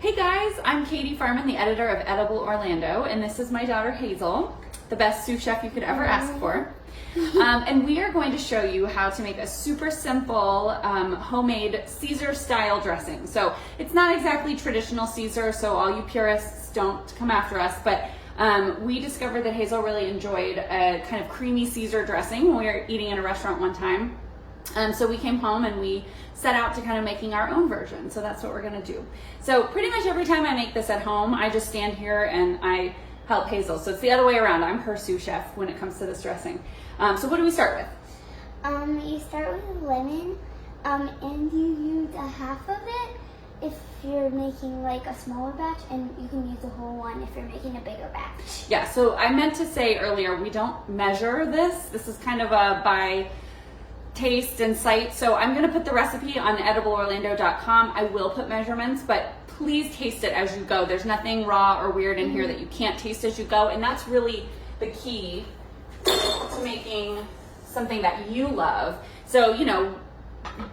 Hey guys, I'm Katie Farmand, the editor of Edible Orlando, and this is my daughter Hazel, the best sous chef you could ever ask for. And we are going to show you how to make a super simple homemade Caesar style dressing. So it's not exactly traditional Caesar, so all you purists don't come after us, but we discovered that Hazel really enjoyed a kind of creamy Caesar dressing when we were eating in a restaurant one time. So we came home and we set out to kind of making our own version. So that's what we're gonna do. So pretty much every time I make this at home, I just stand here and I help Hazel. So it's the other way around. I'm her sous chef when it comes to this dressing. So what do we start with? You start with lemon, and you use a half of it if you're making like a smaller batch, and you can use the whole one if you're making a bigger batch. Yeah, so I meant to say earlier, we don't measure this. This is kind of a by taste and sight. So I'm going to put the recipe on edibleorlando.com. I will put measurements, but please taste it as you go. There's nothing raw or weird in here that you can't taste as you go. And that's really the key to making something that you love. So, you know,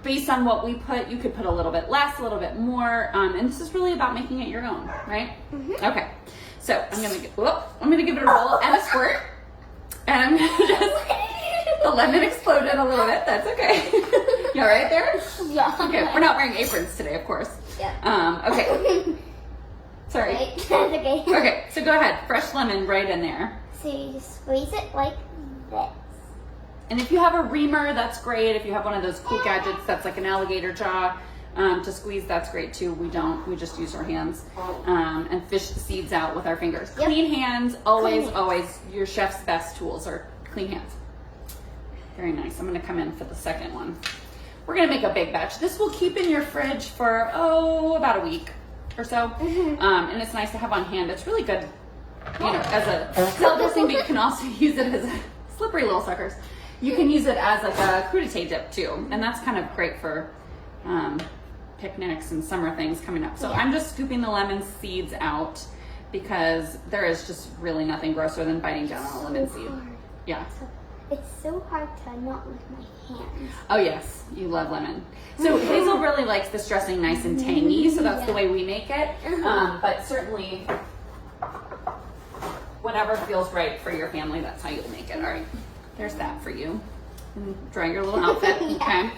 based on what we put, you could put a little bit less, a little bit more. And this is really about making it your own, right? Okay. So I'm going to give it a roll and a squirt. And I'm going to just... The lemon exploded a little bit. That's okay. You all right there? Yeah. Okay. We're not wearing aprons today, of course. Yeah. Okay. Sorry. Right. That's okay. Okay. So go ahead. Fresh lemon right in there. So you just squeeze it like this. And if you have a reamer, that's great. If you have one of those cool gadgets that's like an alligator jaw to squeeze, that's great too. We don't. We just use our hands and fish the seeds out with our fingers. Yep. Clean hands. Always, Clean. always. Your chef's best tools are clean hands. Very nice. I'm going to come in for the second one. We're going to make a big batch. This will keep in your fridge for, about a week or so. And it's nice to have on hand. It's really good, you know, as a salad dressing, but you can also use it as a slippery little suckers. You can use it as like a crudité dip too. And that's kind of great for picnics and summer things coming up. So I'm just scooping the lemon seeds out because there is just really nothing grosser than biting down on a lemon seed. Yeah. It's so hard to not with my hands. Oh yes, you love lemon. So Hazel really likes this dressing nice and tangy, so that's the way we make it. But certainly, whatever feels right for your family, that's how you'll make it. All right, there's that for you. Dry your little outfit, okay?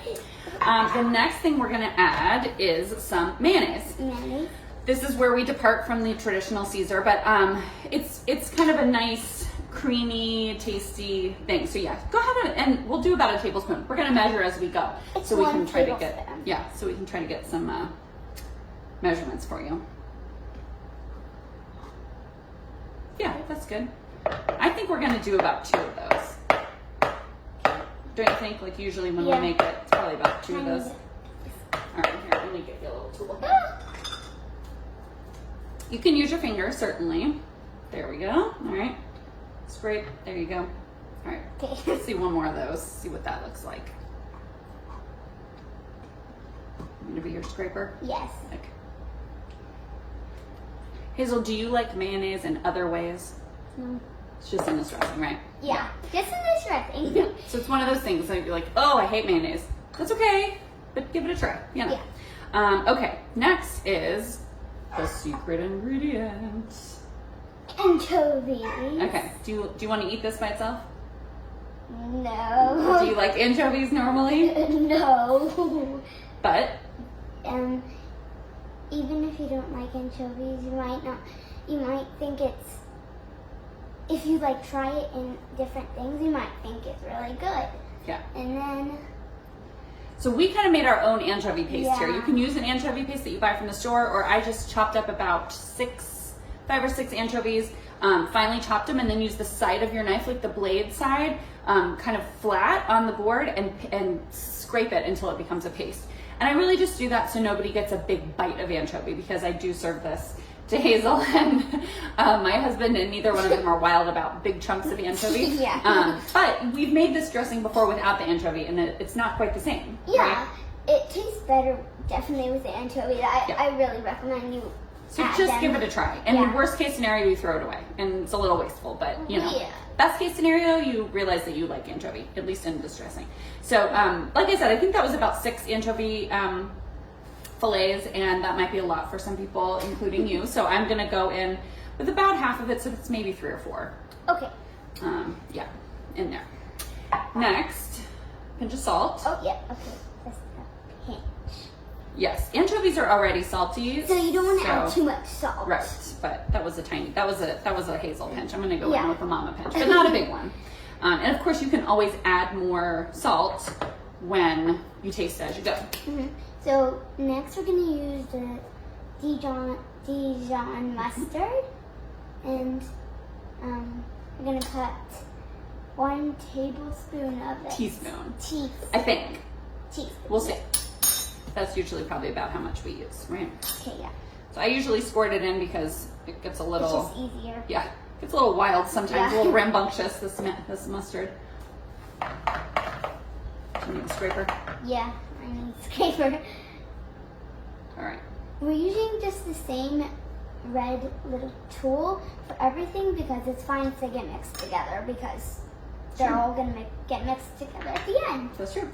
The next thing we're gonna add is some mayonnaise. This is where we depart from the traditional Caesar, but it's kind of a nice, creamy, tasty thing. So yeah, go ahead and we'll do about a tablespoon. We're gonna measure as we go, so we can try to get some measurements for you. Yeah, that's good. I think we're gonna do about 2 of those. Don't you think? Like usually when we make it, it's probably about 2 of those. All right, here, let me get you a little tool. You can use your fingers, certainly. There we go. All right. Scrape. There you go. All right. Okay. Let's see one more of those. See what that looks like. I'm gonna be your scraper. Yes. Okay. Hazel, do you like mayonnaise in other ways? No. It's just in this dressing, right? Yeah. Just in this dressing. Yeah. So it's one of those things like you're like, oh, I hate mayonnaise. That's okay, but give it a try. You know. Yeah. Okay. Next is the secret ingredient. Anchovies. Okay. Do you want to eat this by itself? No. Do you like anchovies normally? No. But Even if you don't like anchovies, you might think it's, if you like try it in different things, you might think it's really good. Yeah. And then. So we kind of made our own anchovy paste here. Yeah. You can use an anchovy paste that you buy from the store, or I just chopped up about 5 or 6 anchovies, finely chopped them, and then use the side of your knife, like the blade side, kind of flat on the board, and scrape it until it becomes a paste. And I really just do that so nobody gets a big bite of anchovy, because I do serve this to Hazel and my husband, and neither one of them are wild about big chunks of anchovy. Yeah. But we've made this dressing before without the anchovy, and it's not quite the same. Yeah, right? it tastes better definitely with the anchovy. I really recommend you. So just give it a try. And worst case scenario, you throw it away, and it's a little wasteful. But you know, best case scenario, you realize that you like anchovy, at least in this dressing. So, like I said, I think that was about 6 anchovy fillets, and that might be a lot for some people, including you. So I'm gonna go in with about half of it, so it's maybe 3 or 4. Okay. Yeah, in there. Next, pinch of salt. Oh yeah. Okay. Just a pinch. Yes, anchovies are already salty. So you don't want to add too much salt. Right, but that was a Hazel pinch. I'm gonna go Yeah. in with a mama pinch, but not a big one. And of course, you can always add more salt when you taste it as you go. Mm-hmm. So next we're gonna use the Dijon mustard, and we're gonna put 1 tablespoon of it. Teaspoon. Teaspoon. I think. Teaspoon. We'll see. That's usually probably about how much we use, right? Okay, yeah. So I usually squirt it in because it gets a little. It's just easier. Yeah, it's a little wild sometimes, Yeah. a little rambunctious, this mustard. Do you need a scraper? Yeah, I need a scraper. All right. We're using just the same red little tool for everything because it's fine if they get mixed together because they're all gonna get mixed together at the end. That's true.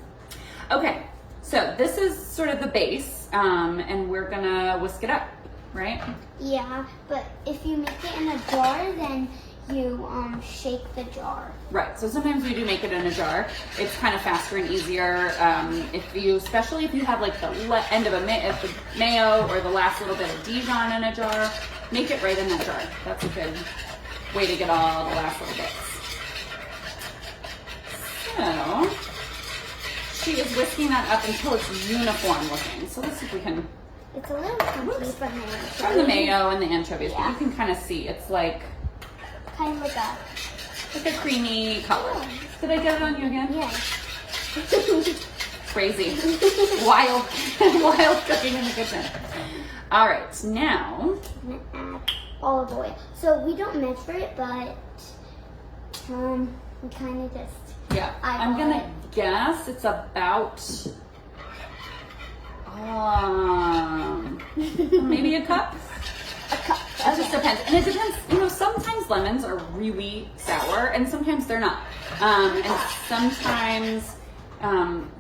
Okay, so this is sort of the base, and we're gonna whisk it up, right? Yeah, but if you make it in a jar, then you shake the jar. Right, so sometimes we do make it in a jar. It's kind of faster and easier. Especially if you have like the end of the mayo or the last little bit of Dijon in a jar, make it right in that jar. That's a good way to get all the last little bits. So, she is whisking that up until it's uniform looking. So let's see if we can, It's a little funky from the mayo and the anchovies, but Yeah. you can kind of see it's like kind of like a creamy color. Did I get it on you again? yeah. Crazy. Wild cooking in the kitchen. All right, now. I'm gonna add olive oil. So we don't measure it, but we kind of just. Yeah, I'm eyeball gonna guess it's about maybe a cup. A cup. It just depends, and it depends. Sometimes lemons are really sour, and sometimes they're not. And sometimes,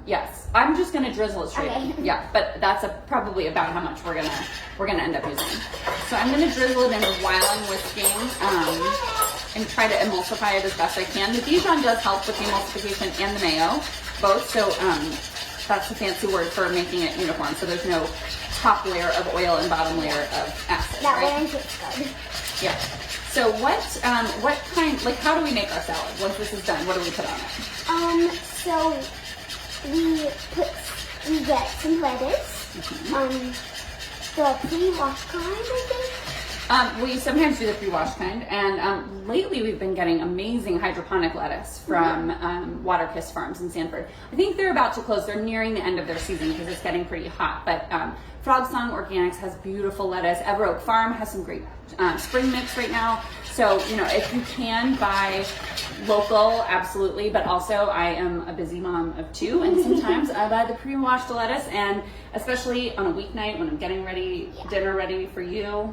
yes, I'm just gonna drizzle it straight. Okay. Yeah, but that's probably about how much we're gonna end up using. So I'm gonna drizzle it in while I'm whisking, and try to emulsify it as best I can. The Dijon does help with the emulsification and the mayo, both. So that's the fancy word for making it uniform. So there's no top layer of oil and bottom layer of acid. That right? way tastes good. Yeah. So what kind, like how do we make our salad? Once this is done, what do we put on it? So we get some lettuce. The pre-washed kind, I think. We sometimes do the pre-washed kind, and lately we've been getting amazing hydroponic lettuce from Waterkiss Farms in Sanford. I think they're about to close. They're nearing the end of their season because it's getting pretty hot. But Frog Song Organics has beautiful lettuce. Ever Oak Farm has some great spring mix right now. So, if you can buy local, absolutely. But also, I am a busy mom of 2, and sometimes I buy the pre-washed lettuce, and especially on a weeknight when I'm getting ready, dinner ready for you.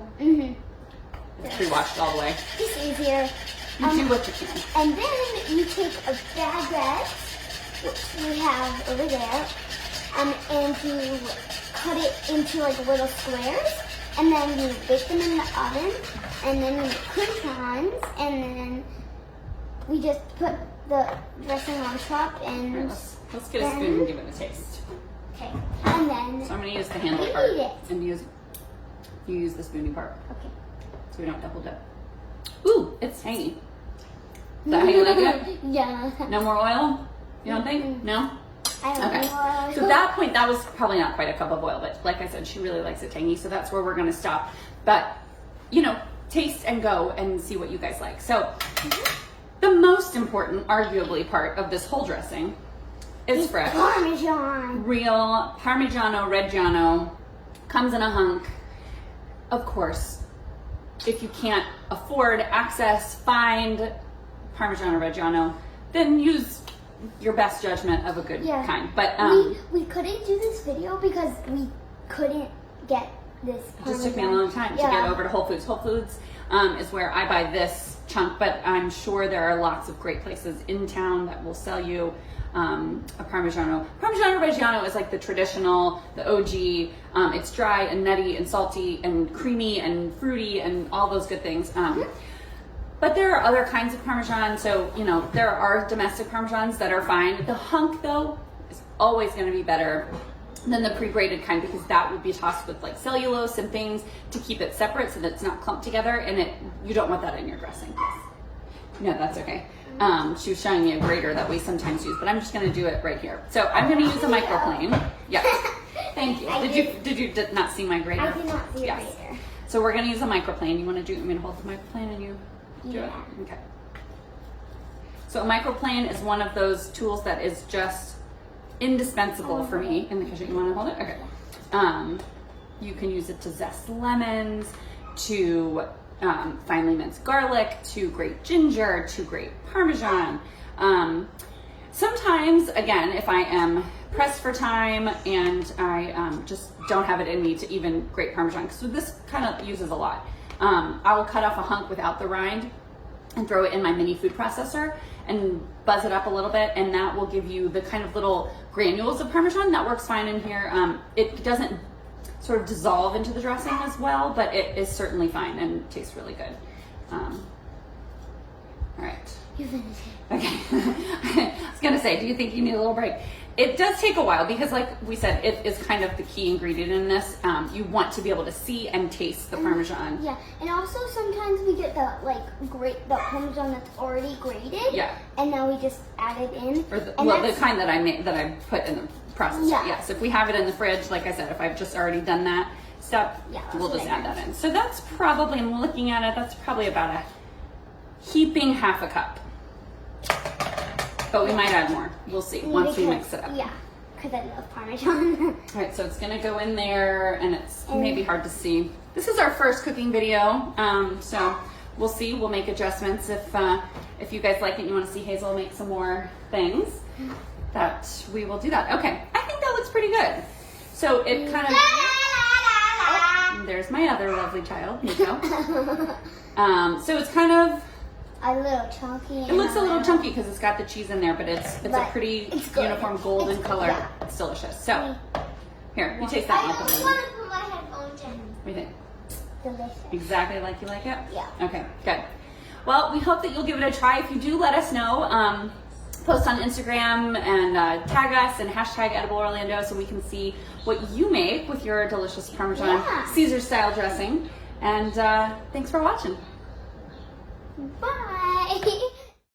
It's pre-washed all the way. Just easier. You do what you can. And then you take a baguette, which we have over there, and you cut it into like little squares, and then you bake them in the oven, and then you make croutons, and then we just put the dressing on top, and Here, let's get a spoon and give it a taste. okay, and then So I'm going to use the handle eat part, it. and you use the spoony part, Okay. so we don't double dip. Ooh, it's tangy. Is that how you like it? Yeah. No more oil? You don't think? No? I don't Okay. know. So at that point, that was probably not quite a cup of oil, but like I said, she really likes it tangy, so that's where we're going to stop. But, taste and go and see what you guys like. So the most important, arguably, part of this whole dressing is fresh. Parmesan. Real Parmigiano Reggiano, comes in a hunk. Of course, if you can't afford, find Parmigiano Reggiano, then use your best judgment of a good kind. But we couldn't do this video because we couldn't get this It just took me a long time to get over to Whole Foods. Whole Foods is where I buy this chunk, but I'm sure there are lots of great places in town that will sell you a Parmigiano. Parmigiano Reggiano is like the traditional, the OG. It's dry and nutty and salty and creamy and fruity and all those good things. But there are other kinds of Parmesan, so you know there are domestic Parmesans that are fine. The hunk though is always going to be better than the pre-grated kind, because that would be tossed with like cellulose and things to keep it separate so that it's not clumped together, and you don't want that in your dressing. No, that's okay. She was showing me a grater that we sometimes use, but I'm just going to do it right here. So I'm going to use a microplane. Yes. Thank you. Did you not see my grater? I did not see a grater. So we're going to use a microplane. You want to I'm going to hold the microplane and you do it? Okay. So a microplane is one of those tools that is just indispensable for me in the kitchen. You want to hold it? Okay. You can use it to zest lemons, to finely minced garlic, to grate ginger, to grate Parmesan. Sometimes, again, if I am pressed for time and I just don't have it in me to even grate Parmesan, so this kind of uses a lot. I will cut off a hunk without the rind and throw it in my mini food processor and buzz it up a little bit, and that will give you the kind of little granules of Parmesan. That works fine in here. It doesn't sort of dissolve into the dressing as well, but it is certainly fine and tastes really good. All right. You finished it. Okay. I was gonna say, do you think you need a little break? It does take a while because, like we said, it is kind of the key ingredient in this. You want to be able to see and taste the Parmesan. Yeah, and also sometimes we get the Parmesan that's already grated. Yeah. And now we just add it in. Or the kind that I put in the processor. Yeah. Yes. If we have it in the fridge, like I said, if I've just already done that step, we'll just add that in. So that's probably, I'm looking at it, that's probably about a heaping half a cup. But we might add more. We'll see once we mix it up. Yeah, because I love Parmesan. All right, so it's gonna go in there, and it's maybe hard to see. This is our first cooking video, so we'll see. We'll make adjustments if you guys like it and you want to see Hazel make some more things. That we will do that. Okay, I think that looks pretty good. So it kind of. Oh, there's my other lovely child, Nico. So it's kind of. A little chunky. It looks a little chunky because it's got the cheese in there, but it's a pretty uniform golden color. Yeah. It's delicious. So, here, you taste that one. I want to put my headphones in. What do you think? Delicious. Exactly like you like it? Yeah. Okay, good. Well, we hope that you'll give it a try. If you do, let us know. Post on Instagram and tag us and hashtag Edible Orlando so we can see what you make with your delicious Parmesan Caesar style dressing. And thanks for watching. Bye.